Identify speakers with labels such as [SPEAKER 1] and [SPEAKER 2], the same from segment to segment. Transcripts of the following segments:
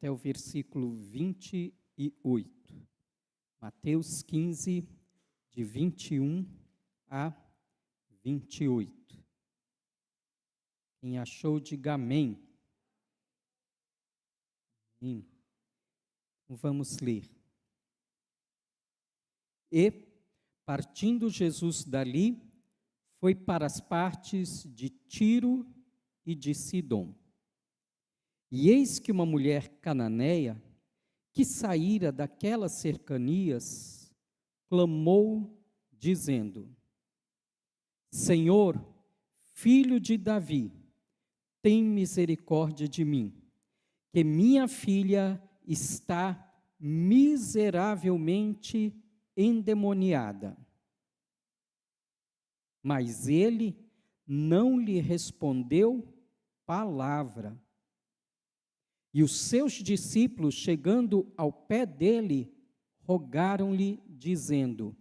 [SPEAKER 1] até o versículo 28. Mateus 15, de 21 a 28. Quem achou, diga amém. Amém. Vamos ler. E, partindo Jesus dali, foi para as partes de Tiro e de Sidom. E eis que uma mulher cananeia, que saíra daquelas cercanias, clamou, dizendo: Senhor, filho de Davi, tem misericórdia de mim, que minha filha está miseravelmente endemoniada. Mas ele não lhe respondeu palavra. E os seus discípulos, chegando ao pé dele, rogaram-lhe, dizendo: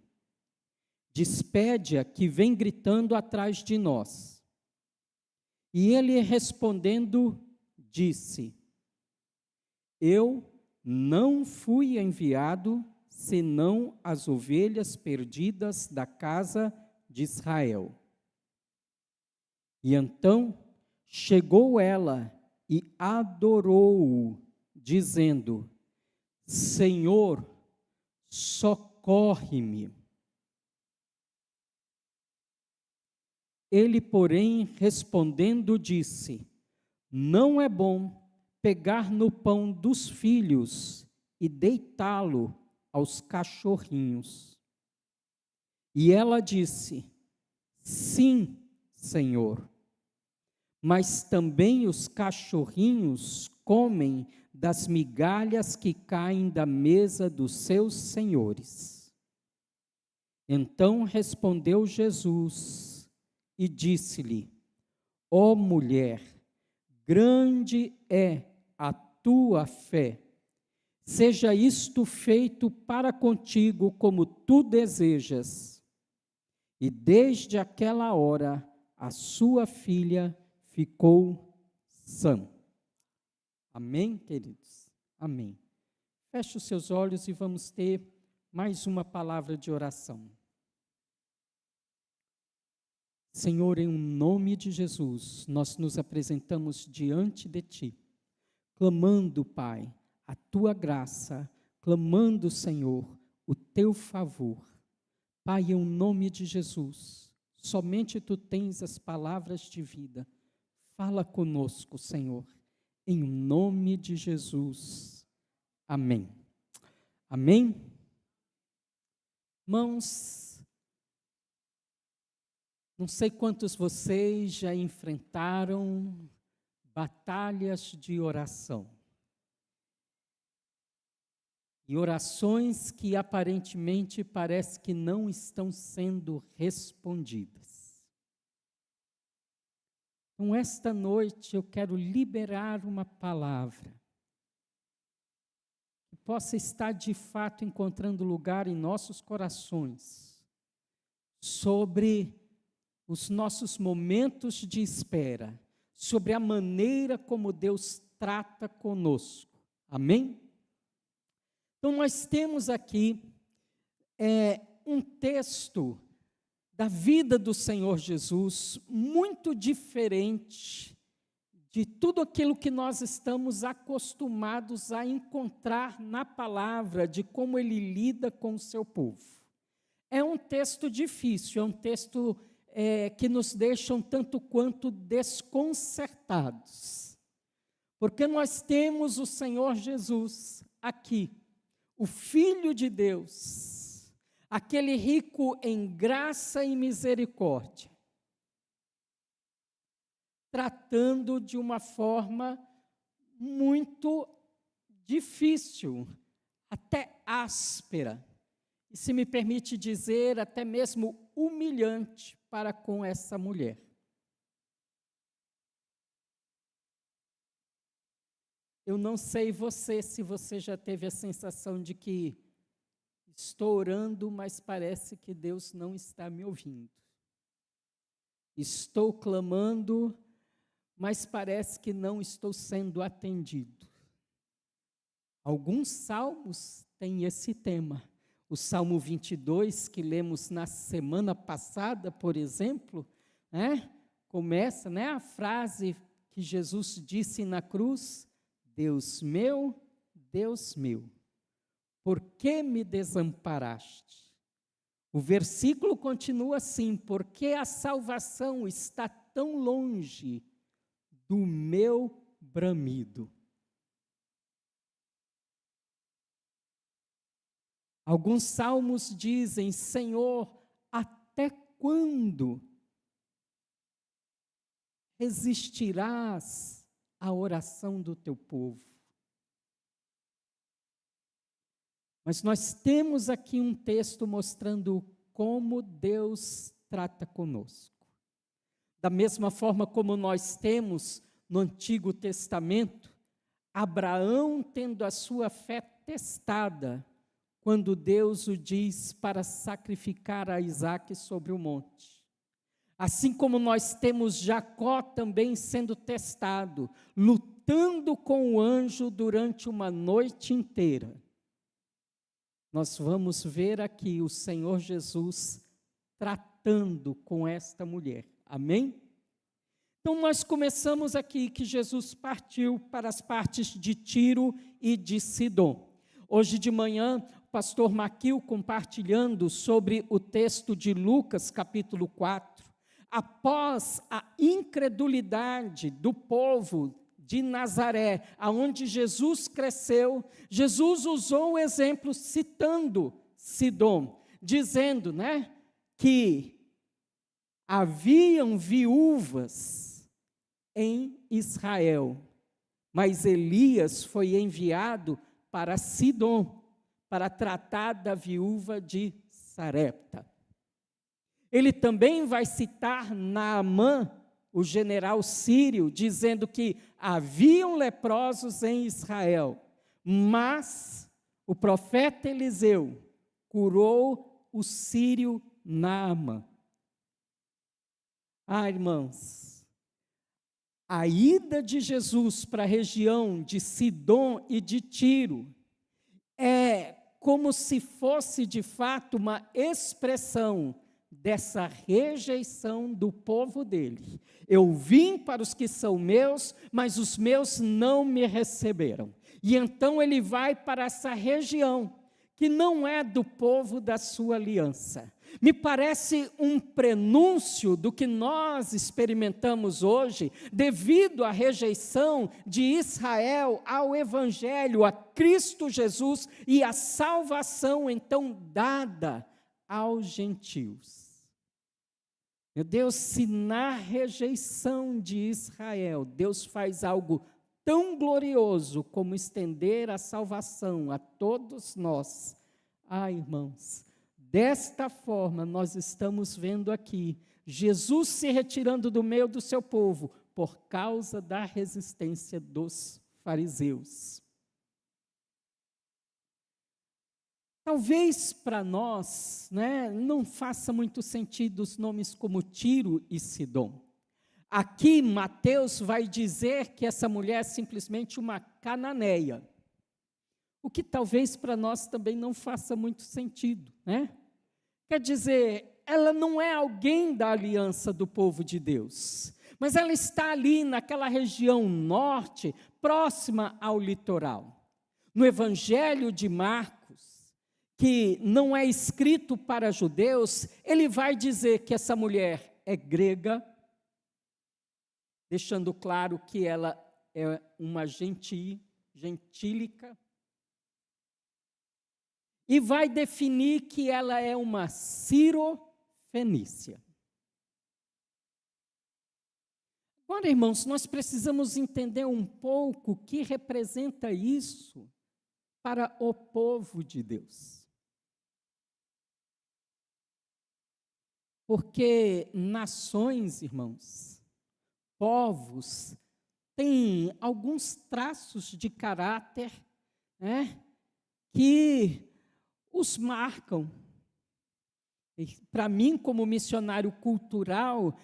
[SPEAKER 1] Despede-a, que vem gritando atrás de nós. E ele, respondendo, disse: Eu não fui enviado, senão as ovelhas perdidas da casa de Israel. E então chegou ela e adorou-o, dizendo: Senhor, socorre-me. Ele, porém, respondendo, disse: Não é bom pegar no pão dos filhos e deitá-lo aos cachorrinhos. E ela disse: Sim, Senhor. Mas também os cachorrinhos comem das migalhas que caem da mesa dos seus senhores. Então respondeu Jesus e disse-lhe: Ó mulher, grande é a tua fé. Seja isto feito para contigo como tu desejas. E desde aquela hora a sua filha ficou sã. Amém, queridos? Amém. Feche os seus olhos e vamos ter mais uma palavra de oração. Senhor, em nome de Jesus, nós nos apresentamos diante de Ti, clamando, Pai, a Tua graça, clamando, Senhor, o Teu favor. Pai, em nome de Jesus, somente Tu tens as palavras de vida. Fala conosco, Senhor, em nome de Jesus. Amém. Amém? Irmãos, não sei quantos vocês já enfrentaram batalhas de oração. E orações que aparentemente parece que não estão sendo respondidas. Então, esta noite eu quero liberar uma palavra que possa estar de fato encontrando lugar em nossos corações sobre os nossos momentos de espera, sobre a maneira como Deus trata conosco. Amém? Então, nós temos aqui um texto da vida do Senhor Jesus, muito diferente de tudo aquilo que nós estamos acostumados a encontrar na palavra, de como ele lida com o seu povo. É um texto difícil, é um texto que nos deixa um tanto quanto desconcertados, porque nós temos o Senhor Jesus aqui, o Filho de Deus, aquele rico em graça e misericórdia, tratando de uma forma muito difícil, até áspera, e se me permite dizer, até mesmo humilhante para com essa mulher. Eu não sei se você já teve a sensação de que estou orando, mas parece que Deus não está me ouvindo. Estou clamando, mas parece que não estou sendo atendido. Alguns salmos têm esse tema. O Salmo 22, que lemos na semana passada, por exemplo, começa a frase que Jesus disse na cruz: Deus meu, por que me desamparaste? O versículo continua assim: porque a salvação está tão longe do meu bramido. Alguns salmos dizem: Senhor, até quando resistirás à oração do teu povo? Mas nós temos aqui um texto mostrando como Deus trata conosco. Da mesma forma como nós temos no Antigo Testamento, Abraão tendo a sua fé testada, quando Deus o diz para sacrificar a Isaque sobre o monte. Assim como nós temos Jacó também sendo testado, lutando com o anjo durante uma noite inteira. Nós vamos ver aqui o Senhor Jesus tratando com esta mulher. Amém? Então nós começamos aqui que Jesus partiu para as partes de Tiro e de Sidom. Hoje de manhã, o pastor Maquil compartilhando sobre o texto de Lucas, capítulo 4, após a incredulidade do povo de Nazaré, aonde Jesus cresceu, Jesus usou o exemplo citando Sidom, dizendo, que haviam viúvas em Israel, mas Elias foi enviado para Sidom, para tratar da viúva de Sarepta. Ele também vai citar Naamã, o general sírio, dizendo que haviam leprosos em Israel, mas o profeta Eliseu curou o sírio Naamã. Irmãos, a ida de Jesus para a região de Sidom e de Tiro é como se fosse de fato uma expressão dessa rejeição do povo dele. Eu vim para os que são meus, mas os meus não me receberam. E então ele vai para essa região que não é do povo da sua aliança. Me parece um prenúncio do que nós experimentamos hoje, devido à rejeição de Israel ao Evangelho, a Cristo Jesus e à salvação então dada aos gentios. Meu Deus, se na rejeição de Israel, Deus faz algo tão glorioso como estender a salvação a todos nós, irmãos, desta forma nós estamos vendo aqui, Jesus se retirando do meio do seu povo, por causa da resistência dos fariseus. Talvez para nós, não faça muito sentido os nomes como Tiro e Sidom. Aqui Mateus vai dizer que essa mulher é simplesmente uma cananeia, o que talvez para nós também não faça muito sentido, Quer dizer, ela não é alguém da aliança do povo de Deus, mas ela está ali naquela região norte, próxima ao litoral. No Evangelho de Marcos, que não é escrito para judeus, ele vai dizer que essa mulher é grega, deixando claro que ela é uma gentílica, e vai definir que ela é uma cirofenícia. Agora, irmãos, nós precisamos entender um pouco o que representa isso para o povo de Deus. Porque nações, irmãos, povos, têm alguns traços de caráter, que os marcam. Para mim, como missionário cultural,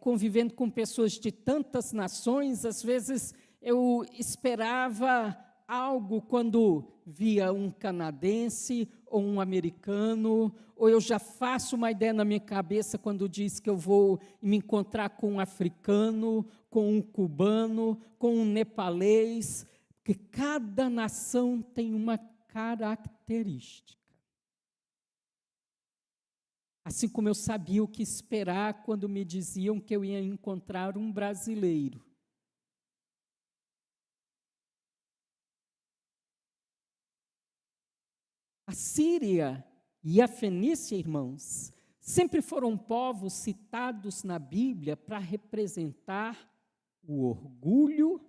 [SPEAKER 1] convivendo com pessoas de tantas nações, às vezes eu esperava algo quando via um canadense ou um americano, ou eu já faço uma ideia na minha cabeça quando diz que eu vou me encontrar com um africano, com um cubano, com um nepalês, porque cada nação tem uma característica. Assim como eu sabia o que esperar quando me diziam que eu ia encontrar um brasileiro. A Síria e a Fenícia, irmãos, sempre foram povos citados na Bíblia para representar o orgulho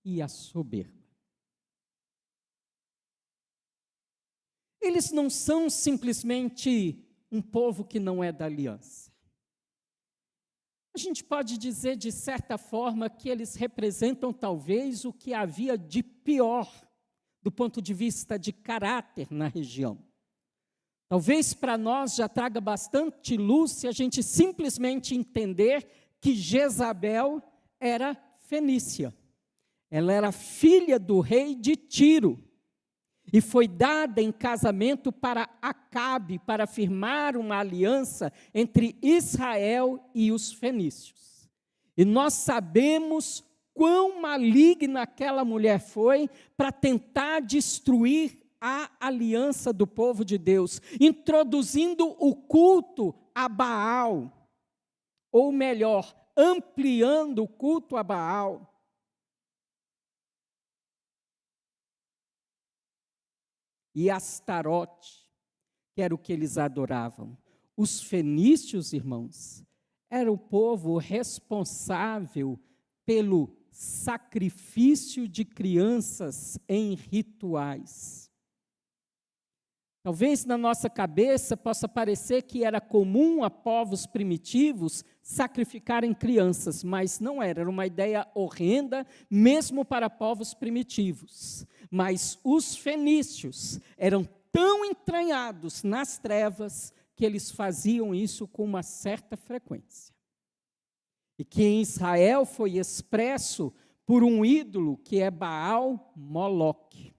[SPEAKER 1] e a soberba. Eles não são simplesmente um povo que não é da aliança. A gente pode dizer, de certa forma, que eles representam talvez o que havia de pior do ponto de vista de caráter na região. Talvez para nós já traga bastante luz se a gente simplesmente entender que Jezabel era fenícia. Ela era filha do rei de Tiro e foi dada em casamento para Acabe, para firmar uma aliança entre Israel e os fenícios. E nós sabemos quão maligna aquela mulher foi para tentar destruir a aliança do povo de Deus, introduzindo o culto a Baal, ou melhor, ampliando o culto a Baal. E Astarote, que era o que eles adoravam. Os fenícios, irmãos, era o povo responsável pelo sacrifício de crianças em rituais. Talvez na nossa cabeça possa parecer que era comum a povos primitivos sacrificarem crianças, mas não era, era uma ideia horrenda, mesmo para povos primitivos. Mas os fenícios eram tão entranhados nas trevas que eles faziam isso com uma certa frequência. E que em Israel foi expresso por um ídolo que é Baal Moloque.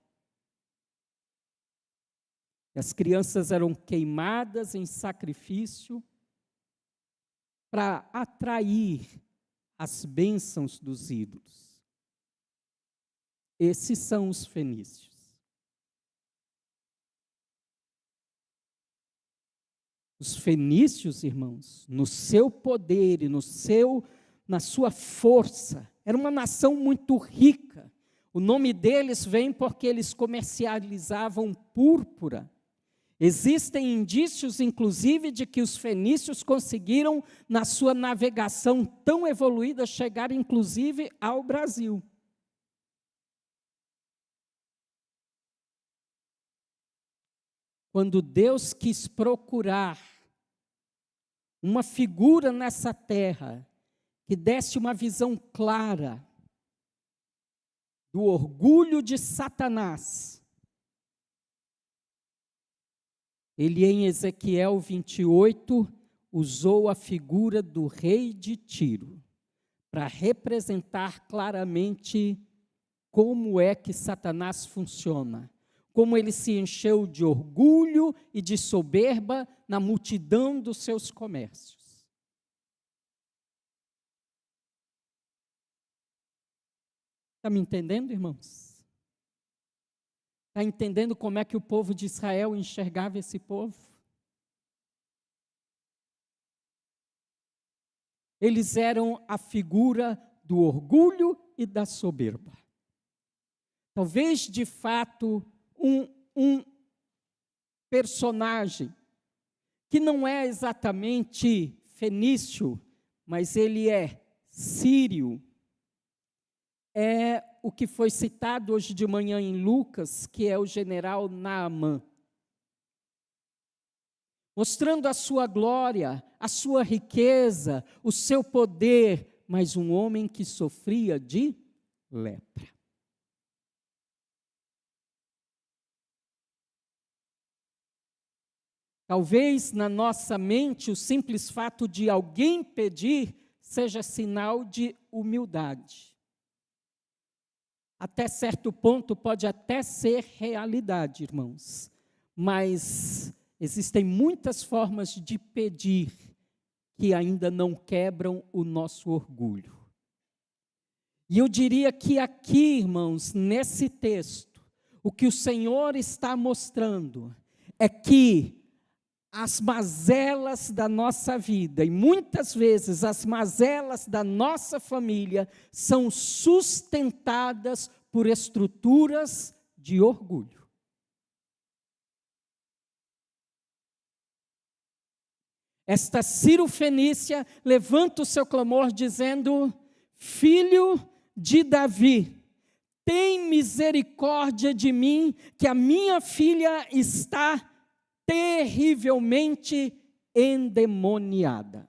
[SPEAKER 1] As crianças eram queimadas em sacrifício para atrair as bênçãos dos ídolos. Esses são os fenícios. Os fenícios, irmãos, no seu poder e na sua força, era uma nação muito rica. O nome deles vem porque eles comercializavam púrpura. Existem indícios, inclusive, de que os fenícios conseguiram, na sua navegação tão evoluída, chegar, inclusive, ao Brasil. Quando Deus quis procurar uma figura nessa terra que desse uma visão clara do orgulho de Satanás, ele, em Ezequiel 28, usou a figura do rei de Tiro para representar claramente como é que Satanás funciona, como ele se encheu de orgulho e de soberba na multidão dos seus comércios. Está me entendendo, irmãos? Está entendendo como é que o povo de Israel enxergava esse povo? Eles eram a figura do orgulho e da soberba. Talvez, de fato, um personagem que não é exatamente fenício, mas ele é sírio, é o que foi citado hoje de manhã em Lucas, que é o general Naamã. Mostrando a sua glória, a sua riqueza, o seu poder, mas um homem que sofria de lepra. Talvez na nossa mente o simples fato de alguém pedir seja sinal de humildade. até certo ponto, pode até ser realidade, irmãos. Mas existem muitas formas de pedir que ainda não quebram o nosso orgulho. E eu diria que aqui, irmãos, nesse texto, o que o Senhor está mostrando é que as mazelas da nossa vida, e muitas vezes as mazelas da nossa família, são sustentadas por estruturas de orgulho. Esta Ciro Fenícia levanta o seu clamor dizendo: Filho de Davi, tem misericórdia de mim, que a minha filha está terrivelmente endemoniada.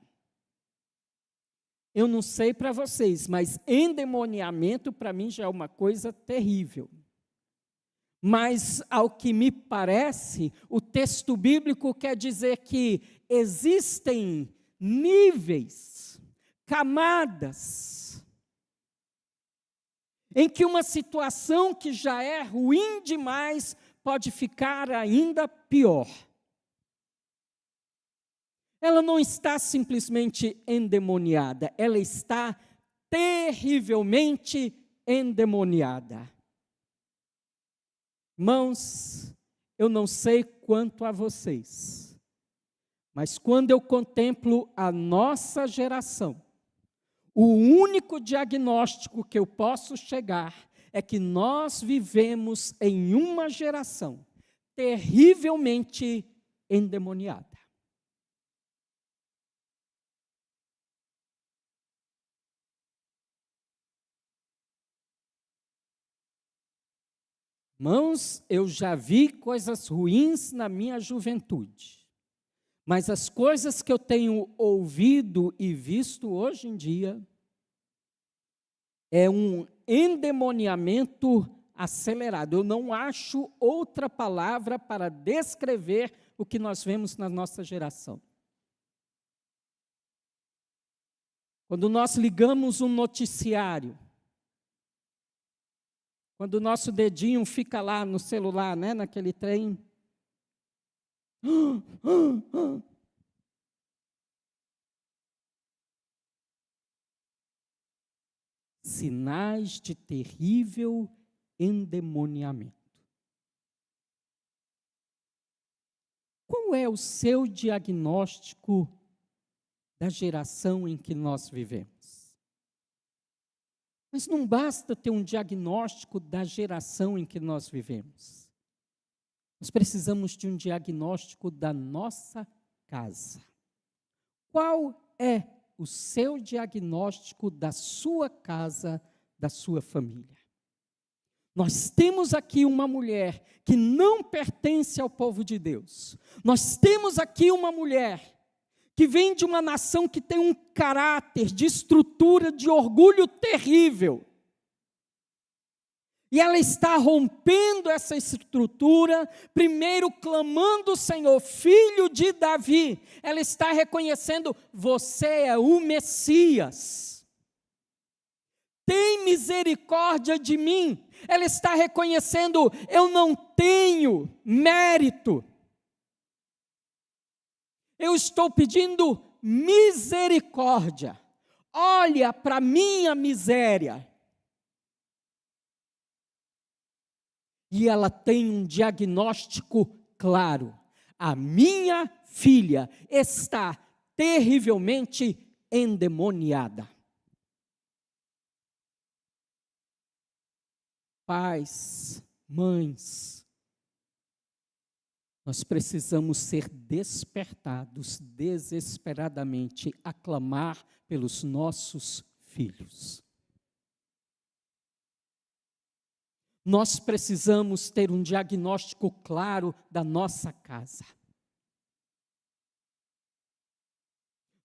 [SPEAKER 1] Eu não sei para vocês, mas endemoniamento para mim já é uma coisa terrível. Mas, ao que me parece, o texto bíblico quer dizer que existem níveis, camadas, em que uma situação que já é ruim demais pode ficar ainda pior. Ela não está simplesmente endemoniada, ela está terrivelmente endemoniada. Irmãos, eu não sei quanto a vocês, mas quando eu contemplo a nossa geração, o único diagnóstico que eu posso chegar é que nós vivemos em uma geração terrivelmente endemoniada. Irmãos, eu já vi coisas ruins na minha juventude, mas as coisas que eu tenho ouvido e visto hoje em dia é um endemoniamento acelerado. Eu não acho outra palavra para descrever o que nós vemos na nossa geração. Quando nós ligamos um noticiário, quando o nosso dedinho fica lá no celular, né, naquele trem. Sinais de terrível endemoniamento. Qual é o seu diagnóstico da geração em que nós vivemos? Mas não basta ter um diagnóstico da geração em que nós vivemos. Nós precisamos de um diagnóstico da nossa casa. Qual é o seu diagnóstico da sua casa, da sua família? Nós temos aqui uma mulher que não pertence ao povo de Deus. Nós temos aqui uma mulher que vem de uma nação que tem um caráter de estrutura, de orgulho terrível. E ela está rompendo essa estrutura, primeiro clamando o Senhor, filho de Davi. Ela está reconhecendo, você é o Messias. Tem misericórdia de mim. Ela está reconhecendo, eu não tenho mérito. Eu estou pedindo misericórdia. Olha para a minha miséria. E ela tem um diagnóstico claro. A minha filha está terrivelmente endemoniada. Pais, mães, nós precisamos ser despertados desesperadamente a clamar pelos nossos filhos. Nós precisamos ter um diagnóstico claro da nossa casa.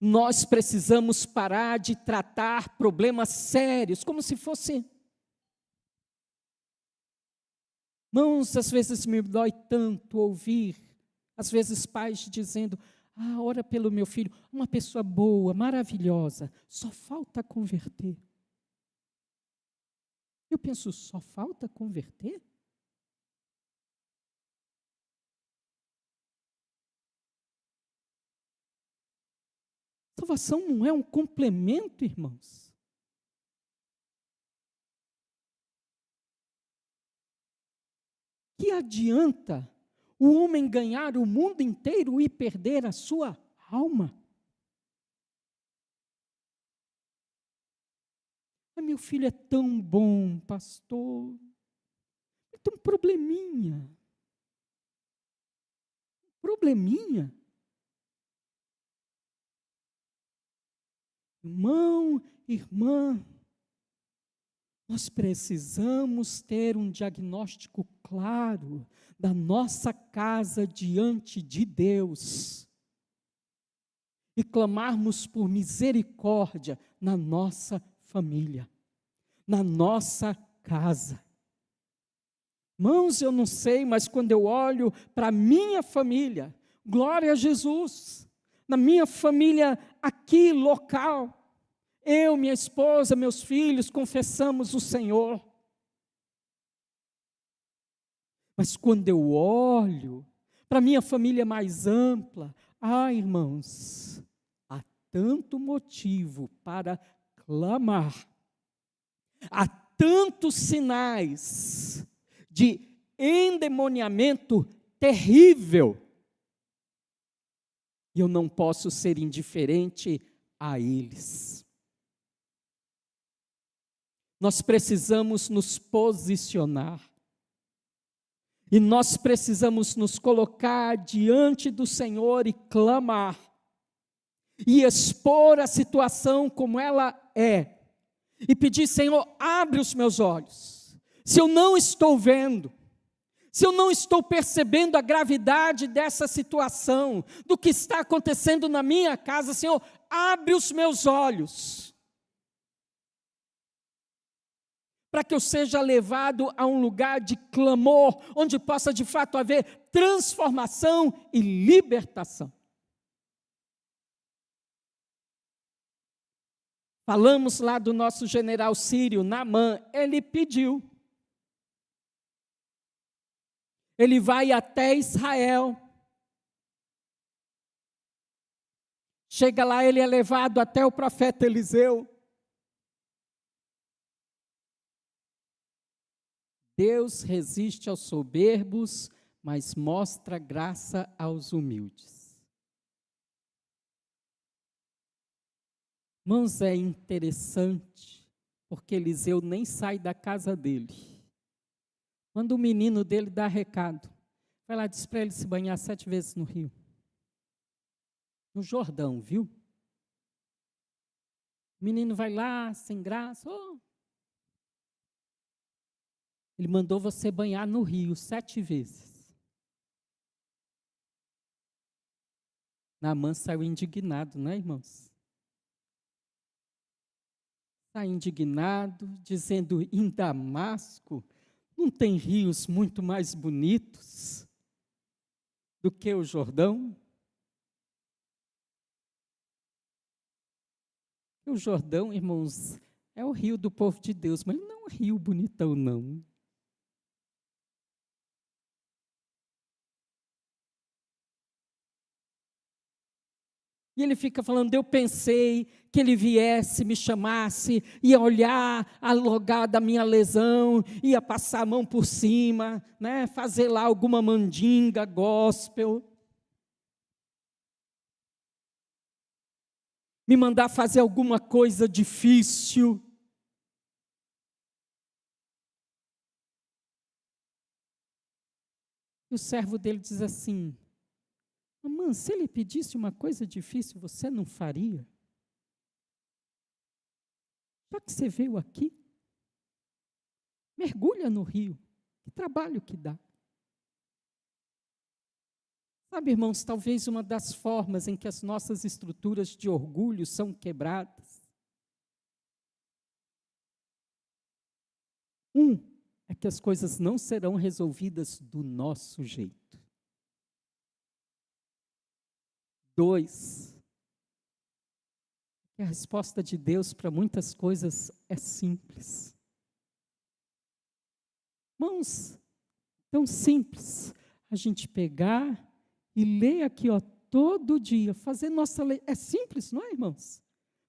[SPEAKER 1] Nós precisamos parar de tratar problemas sérios como se fosse... Irmãos, às vezes me dói tanto ouvir, às vezes pais dizendo, ora pelo meu filho, uma pessoa boa, maravilhosa, só falta converter. Eu penso, só falta converter? Salvação não é um complemento, irmãos. Que adianta o homem ganhar o mundo inteiro e perder a sua alma? Meu filho é tão bom, pastor. Ele tem um probleminha. Probleminha? Irmão, irmã, nós precisamos ter um diagnóstico claro da nossa casa diante de Deus e clamarmos por misericórdia na nossa família, na nossa casa. Irmãos, eu não sei, mas quando eu olho para a minha família, glória a Jesus, na minha família aqui, local, eu, minha esposa, meus filhos, confessamos o Senhor. Mas quando eu olho para a minha família mais ampla, irmãos, há tanto motivo para clamar, há tantos sinais de endemoniamento terrível, e eu não posso ser indiferente a eles. Nós precisamos nos posicionar, e nós precisamos nos colocar diante do Senhor e clamar, e expor a situação como ela é, e pedir: Senhor, abre os meus olhos, se eu não estou vendo, se eu não estou percebendo a gravidade dessa situação, do que está acontecendo na minha casa, Senhor, abre os meus olhos, para que eu seja levado a um lugar de clamor, onde possa de fato haver transformação e libertação. Falamos lá do nosso general sírio, Naamã, ele pediu. Ele vai até Israel. Chega lá, ele é levado até o profeta Eliseu. Deus resiste aos soberbos, mas mostra graça aos humildes. Irmãos, é interessante, porque Eliseu nem sai da casa dele. Quando o menino dele dá recado, vai lá, diz para ele se banhar 7 vezes no rio. No Jordão, viu? O menino vai lá, sem graça. Ele mandou você banhar no rio 7 vezes. Naamã saiu indignado, não é, irmãos? Saiu indignado, dizendo: em Damasco não tem rios muito mais bonitos do que o Jordão? O Jordão, irmãos, é o rio do povo de Deus, mas não é um rio bonitão, não. E ele fica falando: eu pensei que ele viesse, me chamasse, ia olhar a lugar da minha lesão, ia passar a mão por cima, né, fazer lá alguma mandinga gospel, me mandar fazer alguma coisa difícil. E o servo dele diz assim: Naamã, se ele pedisse uma coisa difícil, você não faria? Já que você veio aqui, mergulha no rio, que trabalho que dá. Sabe, irmãos, talvez uma das formas em que as nossas estruturas de orgulho são quebradas, é que as coisas não serão resolvidas do nosso jeito. 2, que a resposta de Deus para muitas coisas é simples. Irmãos, tão simples a gente pegar e ler aqui, ó, todo dia, fazer nossa leitura. É simples, não é, irmãos?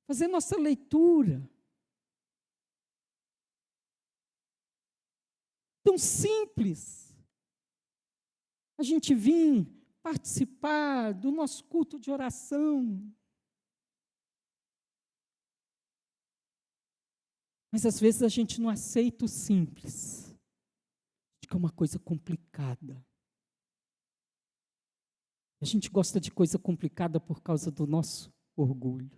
[SPEAKER 1] Fazer nossa leitura. Tão simples. A gente vir participar do nosso culto de oração. Mas às vezes a gente não aceita o simples. Fica uma coisa complicada. A gente gosta de coisa complicada por causa do nosso orgulho.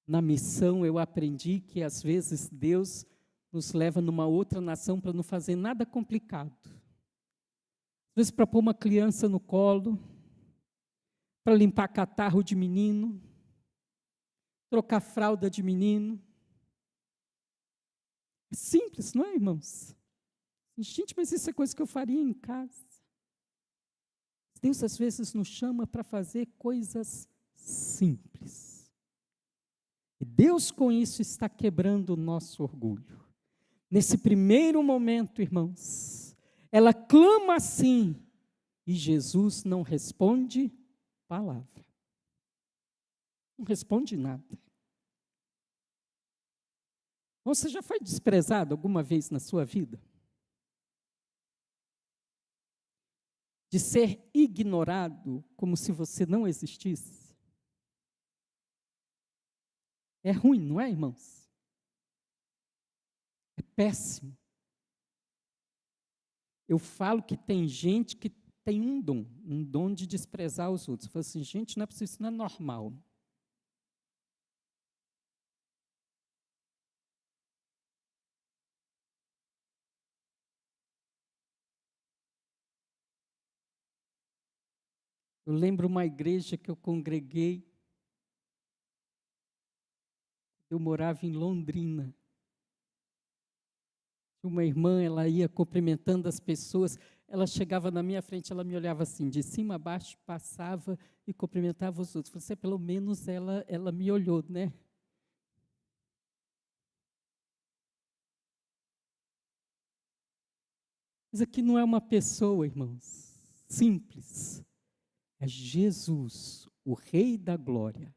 [SPEAKER 1] Na missão eu aprendi que às vezes Deus nos leva numa outra nação para não fazer nada complicado. Às vezes para pôr uma criança no colo, para limpar catarro de menino, trocar fralda de menino. É simples, não é, irmãos? Gente, mas isso é coisa que eu faria em casa. Deus às vezes nos chama para fazer coisas simples. E Deus com isso está quebrando o nosso orgulho. Nesse primeiro momento, irmãos, ela clama assim, e Jesus não responde palavra. Não responde nada. Você já foi desprezado alguma vez na sua vida? De ser ignorado como se você não existisse? É ruim, não é, irmãos? É péssimo. Eu falo que tem gente que tem um dom de desprezar os outros. Eu falo assim, gente, não é possível, isso não é normal. Eu lembro uma igreja que eu congreguei, eu morava em Londrina. Uma irmã, ela ia cumprimentando as pessoas, ela chegava na minha frente, ela me olhava assim, de cima a baixo, passava e cumprimentava os outros. Você, pelo menos, ela me olhou, né? Mas aqui não é uma pessoa, irmãos, simples. É Jesus, o Rei da Glória,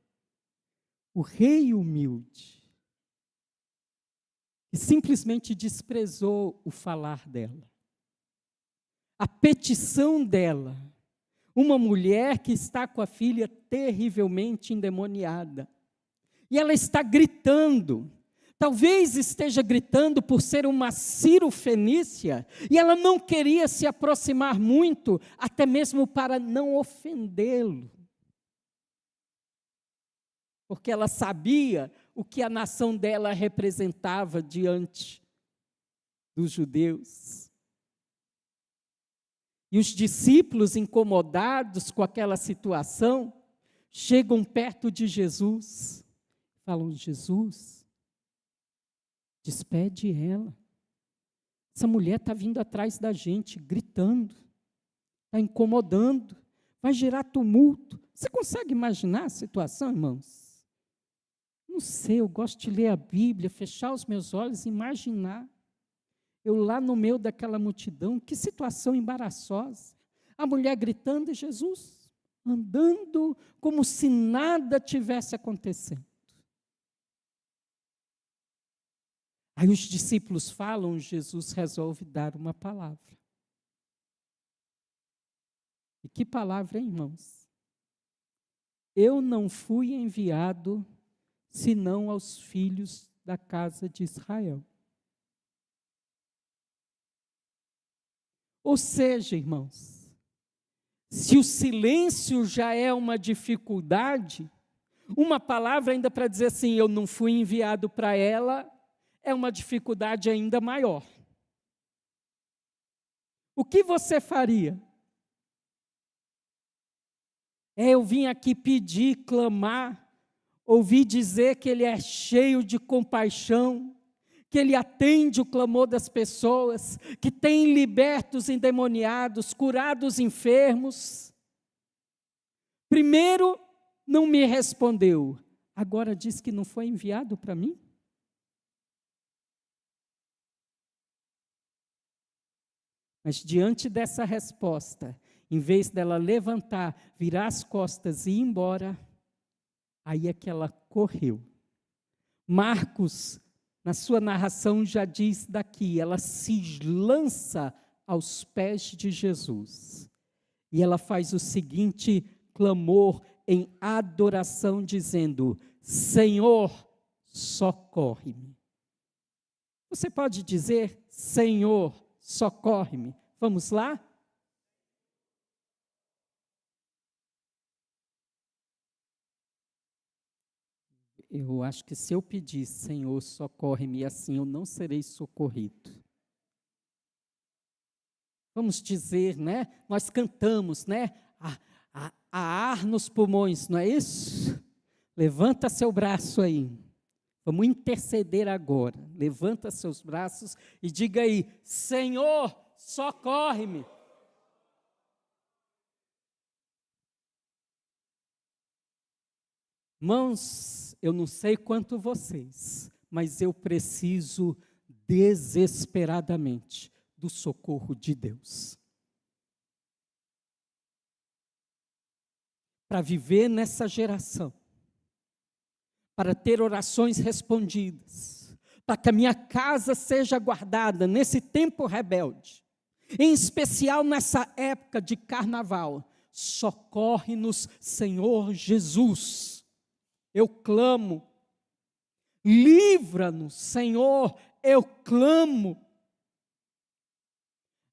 [SPEAKER 1] o Rei humilde, que simplesmente desprezou o falar dela, a petição dela, uma mulher que está com a filha terrivelmente endemoniada, e ela está gritando, talvez esteja gritando por ser uma cirofenícia, e ela não queria se aproximar muito, até mesmo para não ofendê-lo, porque ela sabia o que a nação dela representava diante dos judeus. E os discípulos, incomodados com aquela situação, chegam perto de Jesus, falam, Jesus, despede ela. Essa mulher está vindo atrás da gente, gritando, está incomodando, vai gerar tumulto. Você consegue imaginar a situação, irmãos? Não sei, eu gosto de ler a Bíblia, fechar os meus olhos e imaginar. Eu lá no meio daquela multidão, que situação embaraçosa. A mulher gritando e Jesus andando como se nada tivesse acontecendo. Aí os discípulos falam, Jesus resolve dar uma palavra. E que palavra, hein, irmãos? Eu não fui enviado senão aos filhos da casa de Israel. Ou seja, irmãos, se o silêncio já é uma dificuldade, uma palavra ainda para dizer assim, eu não fui enviado para ela, é uma dificuldade ainda maior. O que você faria? Eu vim aqui pedir, clamar, ouvi dizer que Ele é cheio de compaixão, que Ele atende o clamor das pessoas, que tem liberto os endemoniados, curado os enfermos. Primeiro, não me respondeu. agora diz que não foi enviado para mim? Mas diante dessa resposta, em vez dela levantar, virar as costas e ir embora, aí é que ela correu. Marcos, na sua narração, já diz daqui, ela se lança aos pés de Jesus. E ela faz o seguinte clamor em adoração, dizendo: Senhor, socorre-me. Você pode dizer: Senhor, socorre-me. Vamos lá? Eu acho que se eu pedir, Senhor, socorre-me, assim eu não serei socorrido. Vamos dizer, né? Nós cantamos, né? A ar nos pulmões, não é isso? Levanta seu braço aí. Vamos interceder agora. Levanta seus braços e diga aí: Senhor, socorre-me. Irmãos, eu não sei quanto vocês, mas eu preciso desesperadamente do socorro de Deus. Para viver nessa geração, para ter orações respondidas, para que a minha casa seja guardada nesse tempo rebelde, em especial nessa época de carnaval. Socorre-nos, Senhor Jesus. Eu clamo. Livra-nos, Senhor, eu clamo.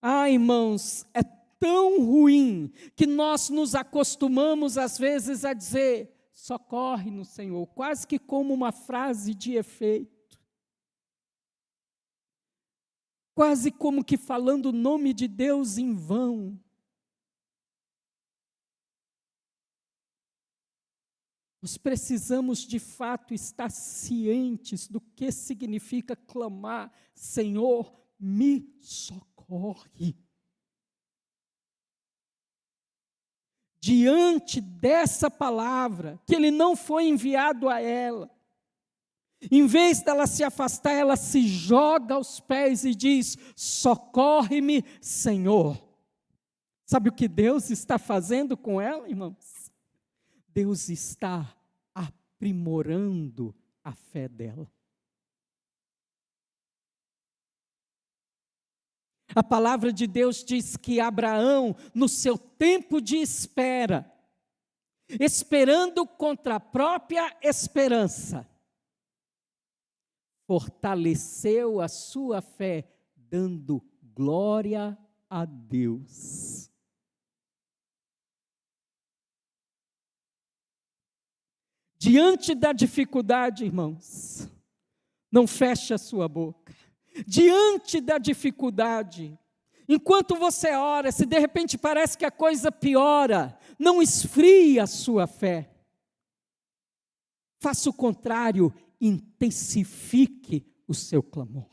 [SPEAKER 1] Ah, irmãos, é tão ruim que nós nos acostumamos às vezes a dizer: socorre-nos, Senhor, quase que como uma frase de efeito. Quase como que falando o nome de Deus em vão. Nós precisamos de fato estar cientes do que significa clamar: Senhor, me socorre. Diante dessa palavra, que ele não foi enviado a ela, em vez dela se afastar, ela se joga aos pés e diz: socorre-me, Senhor. Sabe o que Deus está fazendo com ela, irmãos? Deus está aprimorando a fé dela. A palavra de Deus diz que Abraão, no seu tempo de espera, esperando contra a própria esperança, fortaleceu a sua fé, dando glória a Deus. Diante da dificuldade, irmãos, não feche a sua boca. Diante da dificuldade, enquanto você ora, se de repente parece que a coisa piora, não esfrie a sua fé. Faça o contrário, intensifique o seu clamor.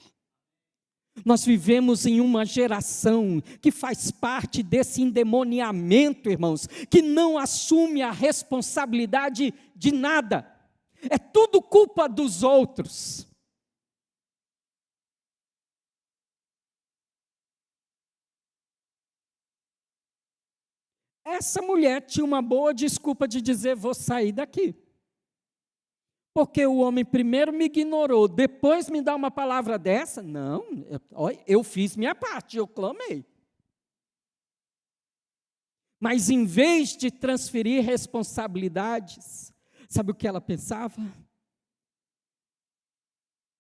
[SPEAKER 1] Nós vivemos em uma geração que faz parte desse endemoniamento, irmãos, que não assume a responsabilidade de nada. É tudo culpa dos outros. Essa mulher tinha uma boa desculpa de dizer: vou sair daqui. Porque o homem primeiro me ignorou, depois me dá uma palavra dessa? Não, eu fiz minha parte, eu clamei. Mas em vez de transferir responsabilidades, sabe o que ela pensava?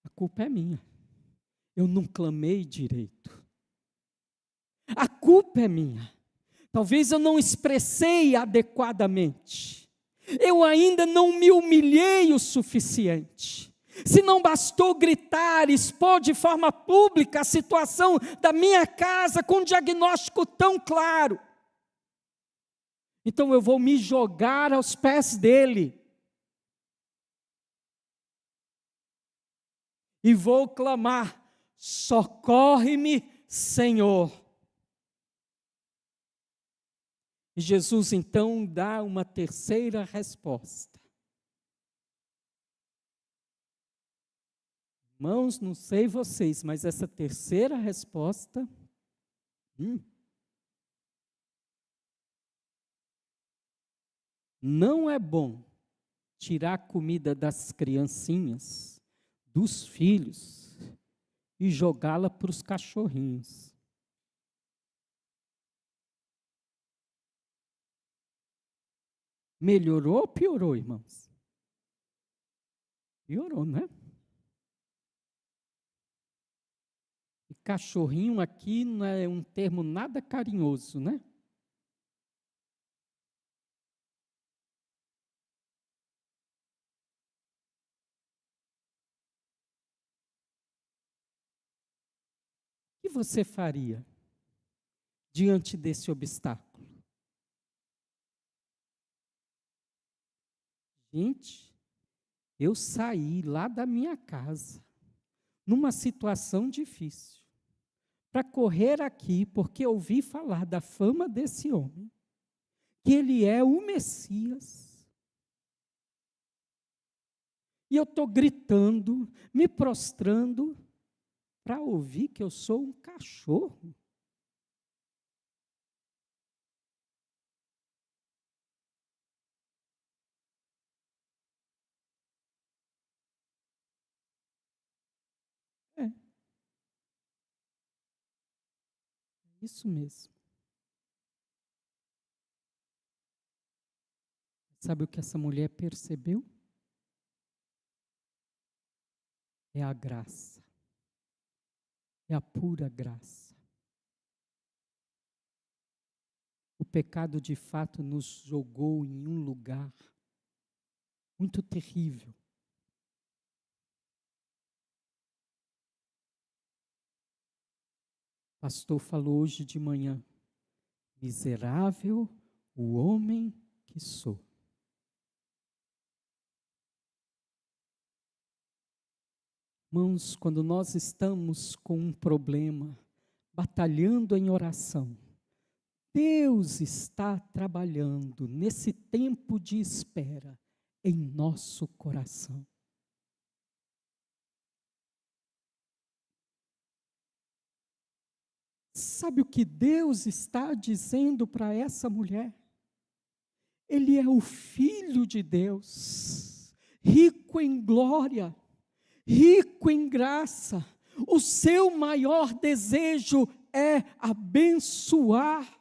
[SPEAKER 1] A culpa é minha, eu não clamei direito. A culpa é minha, talvez eu não expressei adequadamente. Eu ainda não me humilhei o suficiente. Se não bastou gritar, expor de forma pública a situação da minha casa com um diagnóstico tão claro, então eu vou me jogar aos pés dele e vou clamar: socorre-me, Senhor. E Jesus então dá uma terceira resposta. Irmãos, não sei vocês, mas essa terceira resposta, não é bom tirar a comida das criancinhas, dos filhos, e jogá-la para os cachorrinhos. Melhorou ou piorou, irmãos? Piorou, né? E cachorrinho aqui não é um termo nada carinhoso, né? O que você faria diante desse obstáculo? Gente, eu saí lá da minha casa, numa situação difícil, para correr aqui, porque ouvi falar da fama desse homem, que ele é o Messias. E eu estou gritando, me prostrando, para ouvir que eu sou um cachorro. É, isso mesmo. Sabe o que essa mulher percebeu? É a graça. É a pura graça. O pecado de fato nos jogou em um lugar muito terrível. O pastor falou hoje de manhã: miserável o homem que sou. Irmãos, quando nós estamos com um problema, batalhando em oração, Deus está trabalhando nesse tempo de espera em nosso coração. Sabe o que Deus está dizendo para essa mulher? Ele é o Filho de Deus, rico em glória, rico em graça. O seu maior desejo é abençoar.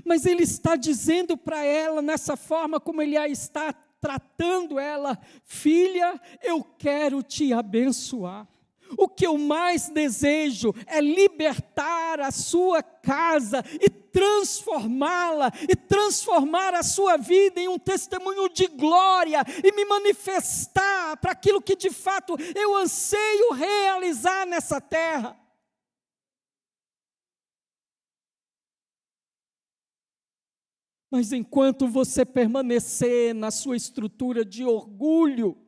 [SPEAKER 1] Mas Ele está dizendo para ela, nessa forma como Ele a está tratando ela: filha, eu quero te abençoar. O que eu mais desejo é libertar a sua casa e transformá-la, e transformar a sua vida em um testemunho de glória, e me manifestar para aquilo que de fato eu anseio realizar nessa terra. Mas enquanto você permanecer na sua estrutura de orgulho,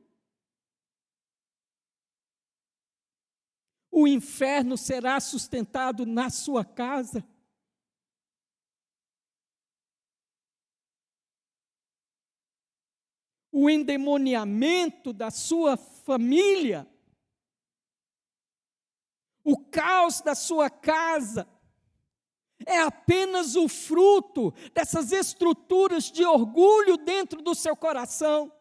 [SPEAKER 1] o inferno será sustentado na sua casa. O endemoniamento da sua família, o caos da sua casa, é apenas o fruto dessas estruturas de orgulho dentro do seu coração.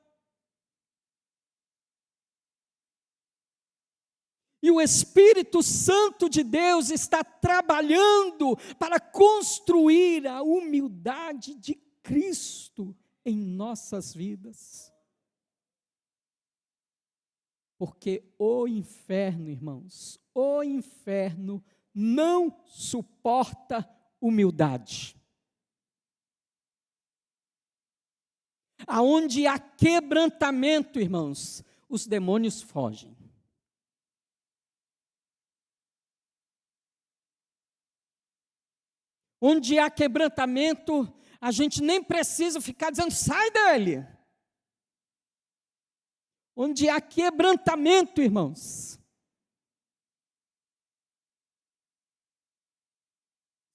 [SPEAKER 1] E o Espírito Santo de Deus está trabalhando para construir a humildade de Cristo em nossas vidas. Porque o inferno, irmãos, o inferno não suporta humildade. Aonde há quebrantamento, irmãos, os demônios fogem. Onde há quebrantamento, a gente nem precisa ficar dizendo: sai dele. Onde há quebrantamento, irmãos,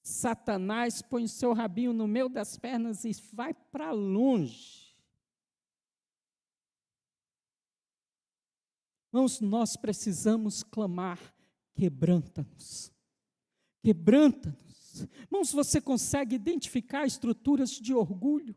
[SPEAKER 1] Satanás põe o seu rabinho no meio das pernas e vai para longe. Irmãos, nós precisamos clamar: quebranta-nos, quebranta-nos. Irmãos, você consegue identificar estruturas de orgulho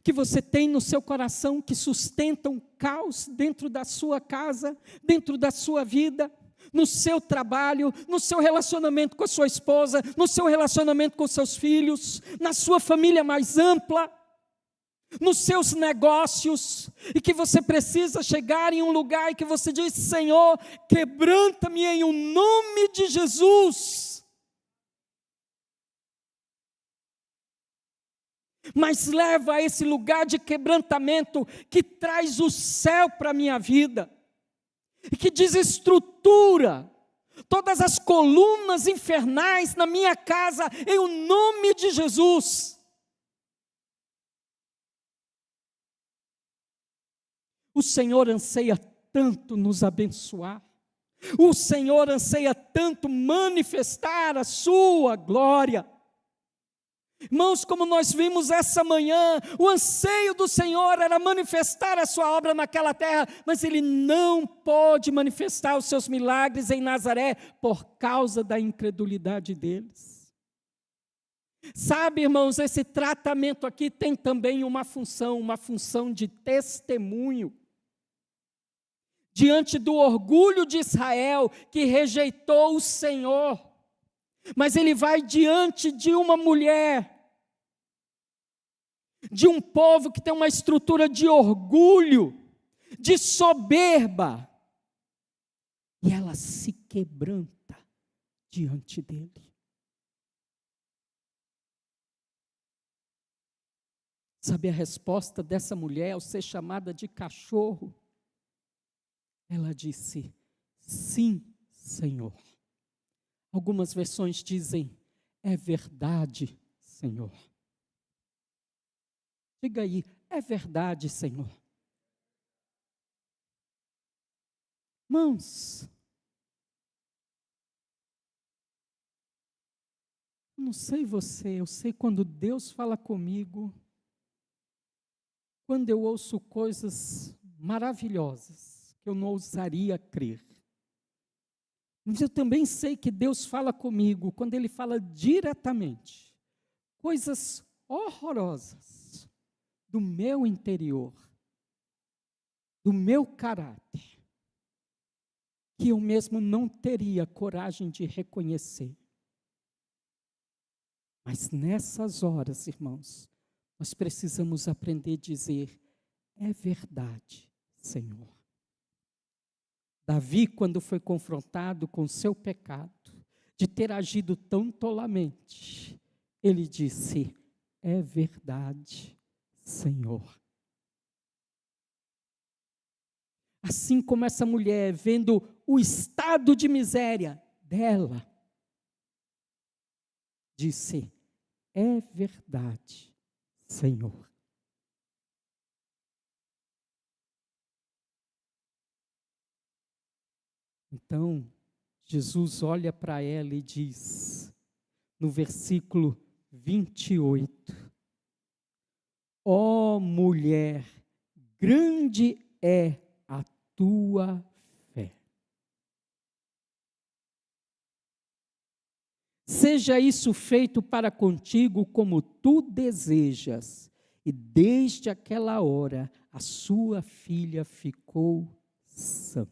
[SPEAKER 1] que você tem no seu coração, que sustentam caos dentro da sua casa, dentro da sua vida, no seu trabalho, no seu relacionamento com a sua esposa, no seu relacionamento com seus filhos, na sua família mais ampla, nos seus negócios, e que você precisa chegar em um lugar e que você diz: Senhor, quebranta-me em o nome de Jesus. Mas leva a esse lugar de quebrantamento que traz o céu para a minha vida, e que desestrutura todas as colunas infernais na minha casa, em o nome de Jesus. O Senhor anseia tanto nos abençoar, o Senhor anseia tanto manifestar a sua glória. Irmãos, como nós vimos essa manhã, o anseio do Senhor era manifestar a sua obra naquela terra, mas Ele não pôde manifestar os seus milagres em Nazaré, por causa da incredulidade deles. Sabe, irmãos, esse tratamento aqui tem também uma função de testemunho, diante do orgulho de Israel, que rejeitou o Senhor. Mas ele vai diante de uma mulher, de um povo que tem uma estrutura de orgulho, de soberba, e ela se quebranta diante dele. Sabe a resposta dessa mulher ao ser chamada de cachorro? Ela disse: sim, Senhor. Algumas versões dizem: é verdade, Senhor. Diga aí: é verdade, Senhor. Irmãos, eu não sei você, eu sei quando Deus fala comigo, quando eu ouço coisas maravilhosas, que eu não ousaria crer. Mas eu também sei que Deus fala comigo, quando Ele fala diretamente, coisas horrorosas do meu interior, do meu caráter, que eu mesmo não teria coragem de reconhecer. Mas nessas horas, irmãos, nós precisamos aprender a dizer: é verdade, Senhor. Davi, quando foi confrontado com seu pecado, de ter agido tão tolamente, ele disse: é verdade, Senhor. Assim como essa mulher, vendo o estado de miséria dela, disse: é verdade, Senhor. Então, Jesus olha para ela e diz, no versículo 28, ó mulher, grande é a tua fé. Seja isso feito para contigo como tu desejas. E desde aquela hora, a sua filha ficou sã.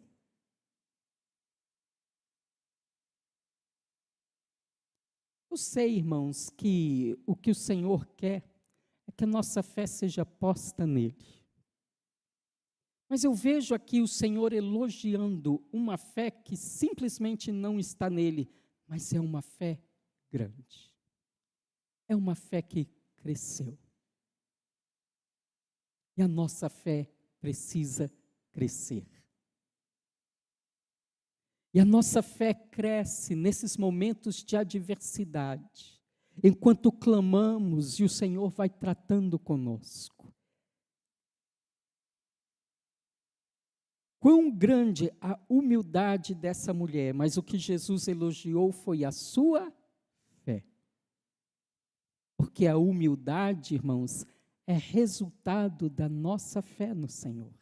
[SPEAKER 1] Eu sei, irmãos, que o que o Senhor quer é que a nossa fé seja posta nele. Mas eu vejo aqui o Senhor elogiando uma fé que simplesmente não está nele, mas é uma fé grande. É uma fé que cresceu. E a nossa fé precisa crescer. E a nossa fé cresce nesses momentos de adversidade, enquanto clamamos e o Senhor vai tratando conosco. Quão grande a humildade dessa mulher, mas o que Jesus elogiou foi a sua fé. Porque a humildade, irmãos, é resultado da nossa fé no Senhor.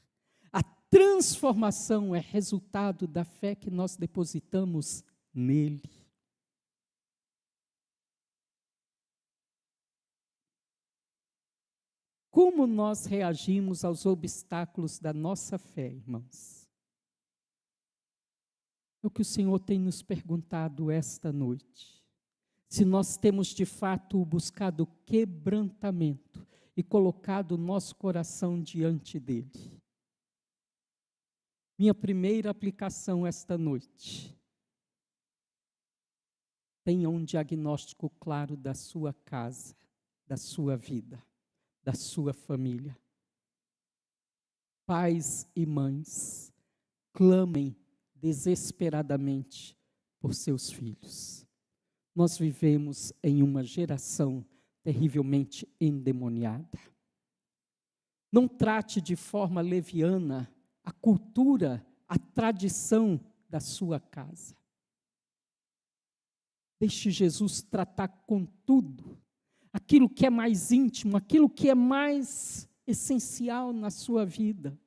[SPEAKER 1] A transformação é resultado da fé que nós depositamos nele. Como nós reagimos aos obstáculos da nossa fé, irmãos? É o que o Senhor tem nos perguntado esta noite. Se nós temos de fato buscado quebrantamento e colocado o nosso coração diante dele. Minha primeira aplicação esta noite. Tenha um diagnóstico claro da sua casa, da sua vida, da sua família. Pais e mães, clamem desesperadamente por seus filhos. Nós vivemos em uma geração terrivelmente endemoniada. Não trate de forma leviana a cultura, a tradição da sua casa. Deixe Jesus tratar com tudo, aquilo que é mais íntimo, aquilo que é mais essencial na sua vida,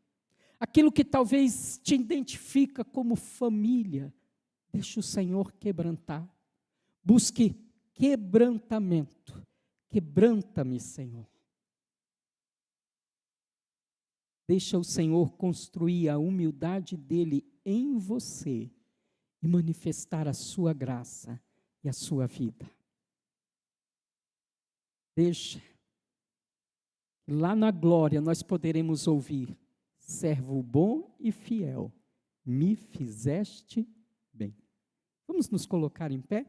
[SPEAKER 1] aquilo que talvez te identifica como família. Deixe o Senhor quebrantar. Busque quebrantamento. Quebranta-me, Senhor. Deixa o Senhor construir a humildade dele em você e manifestar a sua graça e a sua vida. Deixa. Lá na glória nós poderemos ouvir: servo bom e fiel, me fizeste bem. Vamos nos colocar em pé?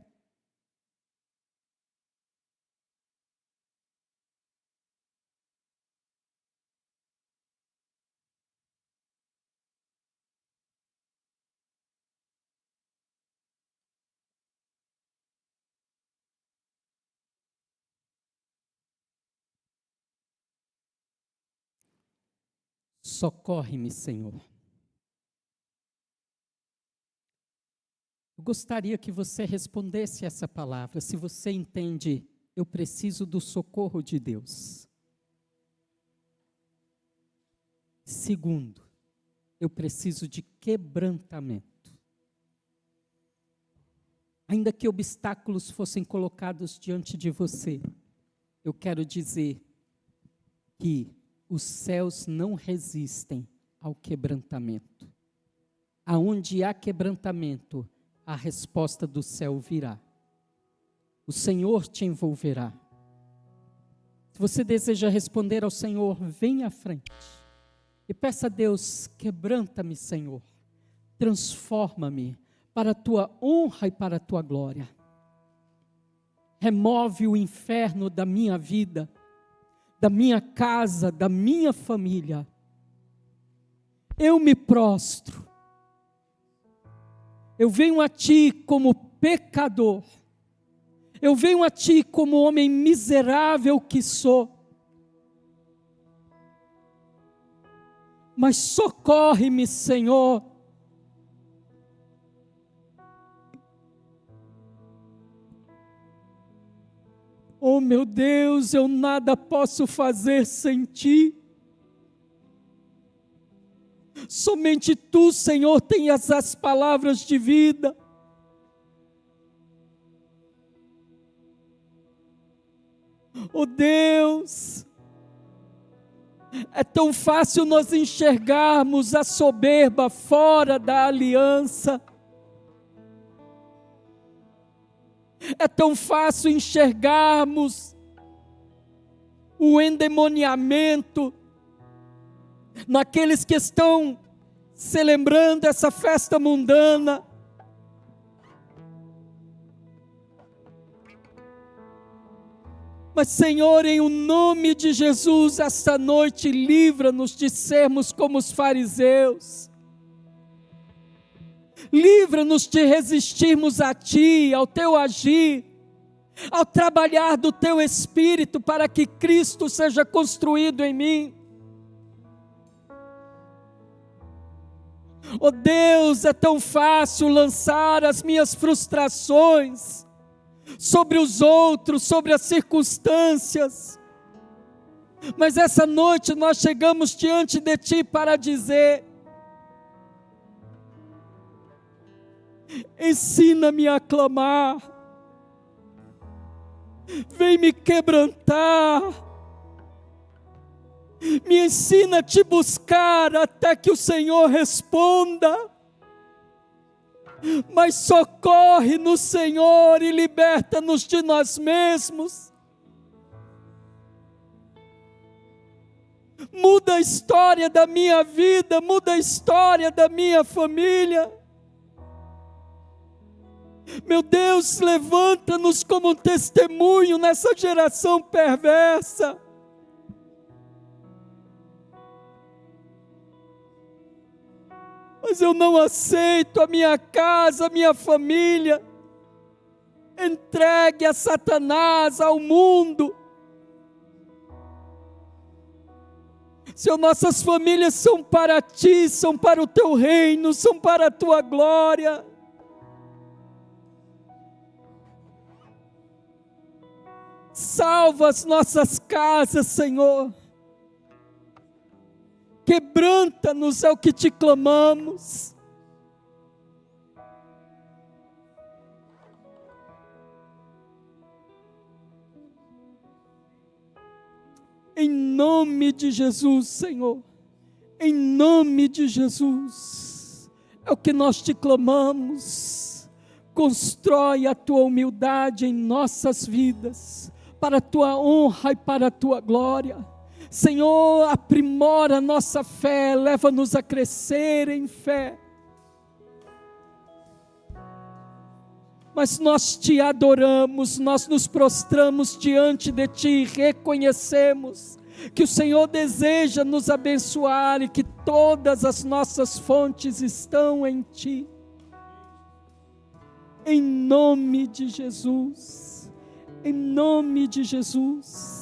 [SPEAKER 1] Socorre-me, Senhor. Eu gostaria que você respondesse essa palavra, se você entende: eu preciso do socorro de Deus. Segundo, eu preciso de quebrantamento. Ainda que obstáculos fossem colocados diante de você, eu quero dizer que os céus não resistem ao quebrantamento. Aonde há quebrantamento, a resposta do céu virá. O Senhor te envolverá. Se você deseja responder ao Senhor, venha à frente e peça a Deus: quebranta-me, Senhor, transforma-me para a tua honra e para a tua glória. Remove o inferno da minha vida, da minha casa, da minha família. Eu me prostro. Eu venho a Ti como pecador. Eu venho a Ti como homem miserável que sou. Mas socorre-me, Senhor. Oh meu Deus, eu nada posso fazer sem Ti. Somente Tu, Senhor, tens as palavras de vida. Oh Deus, é tão fácil nós enxergarmos a soberba fora da aliança. É tão fácil enxergarmos o endemoniamento naqueles que estão celebrando essa festa mundana. Mas, Senhor, em o nome de Jesus, esta noite, livra-nos de sermos como os fariseus. Livra-nos de resistirmos a Ti, ao Teu agir, ao trabalhar do Teu Espírito para que Cristo seja construído em mim. Oh Deus, é tão fácil lançar as minhas frustrações sobre os outros, sobre as circunstâncias. Mas essa noite nós chegamos diante de Ti para dizer: ensina-me a clamar, vem me quebrantar, me ensina a te buscar até que o Senhor responda, mas socorre no Senhor e liberta-nos de nós mesmos. Muda a história da minha vida, muda a história da minha família. Meu Deus, levanta-nos como um testemunho nessa geração perversa. Mas eu não aceito a minha casa, a minha família entregue a Satanás, ao mundo. Senhor, nossas famílias são para Ti, são para o Teu reino, são para a Tua glória. Salva as nossas casas, Senhor. Quebranta-nos, é o que Te clamamos. Em nome de Jesus, Senhor, em nome de Jesus, é o que nós Te clamamos. Constrói a Tua humildade em nossas vidas, para a Tua honra e para a Tua glória. Senhor, aprimora a nossa fé, leva-nos a crescer em fé. Mas nós Te adoramos, nós nos prostramos diante de Ti e reconhecemos que o Senhor deseja nos abençoar e que todas as nossas fontes estão em Ti. Em nome de Jesus, em nome de Jesus.